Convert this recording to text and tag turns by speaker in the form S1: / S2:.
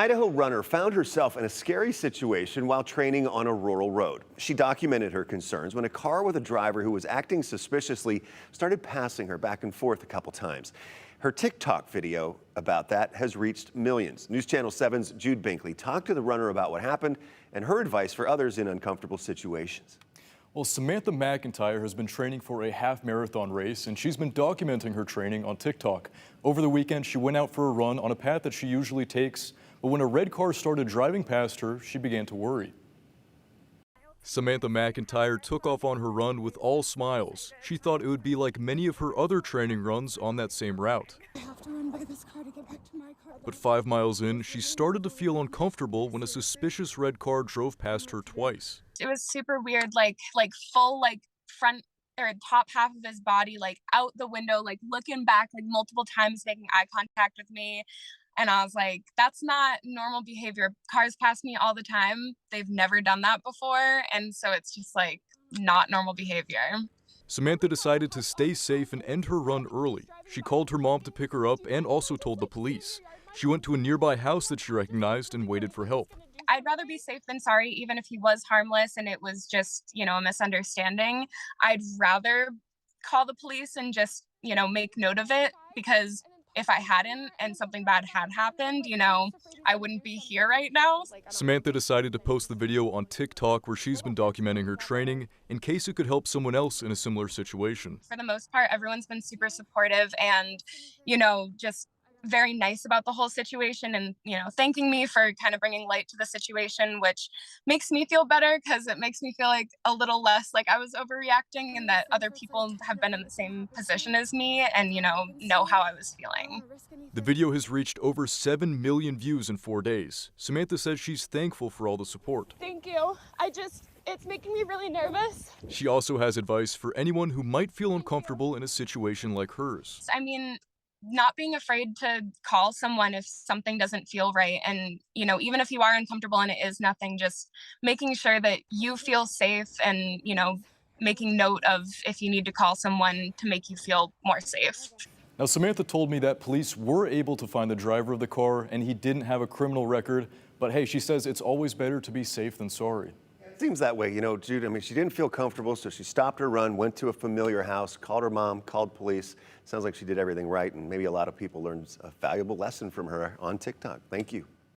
S1: Idaho runner found herself in a scary situation while training on a rural road. She documented her concerns when a car with a driver who was acting suspiciously started passing her back and forth a couple times. Her TikTok video about that has reached millions. News Channel 7's Jude Binkley talked to the runner about what happened and her advice for others in uncomfortable situations.
S2: Well, Samantha McIntyre has been training for a half marathon race, and she's been documenting her training on TikTok. Over the weekend, she went out for a run on a path that she usually takes, but when a red car started driving past her, she began to worry. Samantha McIntyre took off on her run with all smiles. She thought it would be like many of her other training runs on that same route.
S3: I have to run by this car to get back to my car.
S2: But 5 miles in, she started to feel uncomfortable when a suspicious red car drove past her twice.
S3: It was super weird, like full front or top half of his body out the window, looking back multiple times, making eye contact with me. And I was like, that's not normal behavior. Cars pass me all the time. They've never done that before. And so it's just not normal behavior.
S2: Samantha decided to stay safe and end her run early. She called her mom to pick her up and also told the police. She went to a nearby house that she recognized and waited for help.
S3: I'd rather be safe than sorry, even if he was harmless and it was just, a misunderstanding. I'd rather call the police and just, make note of it, because if I hadn't and something bad had happened, I wouldn't be here right now.
S2: Samantha decided to post the video on TikTok where she's been documenting her training in case it could help someone else in a similar situation.
S3: For the most part, everyone's been super supportive and, just very nice about the whole situation and, thanking me for kind of bringing light to the situation, which makes me feel better because it makes me feel a little less like I was overreacting and that other people have been in the same position as me and, know how I was feeling.
S2: The video has reached over 7 million views in 4 days. Samantha says she's thankful for all the support.
S4: Thank you. It's making me really nervous.
S2: She also has advice for anyone who might feel uncomfortable in a situation like hers.
S3: Not being afraid to call someone if something doesn't feel right. And, even if you are uncomfortable and it is nothing, just making sure that you feel safe and, making note of if you need to call someone to make you feel more safe.
S2: Now, Samantha told me that police were able to find the driver of the car and he didn't have a criminal record. But hey, she says it's always better to be safe than sorry.
S1: It seems that way, Jude. She didn't feel comfortable, so she stopped her run, went to a familiar house, called her mom, called police. Sounds like she did everything right, and maybe a lot of people learned a valuable lesson from her on TikTok. Thank you.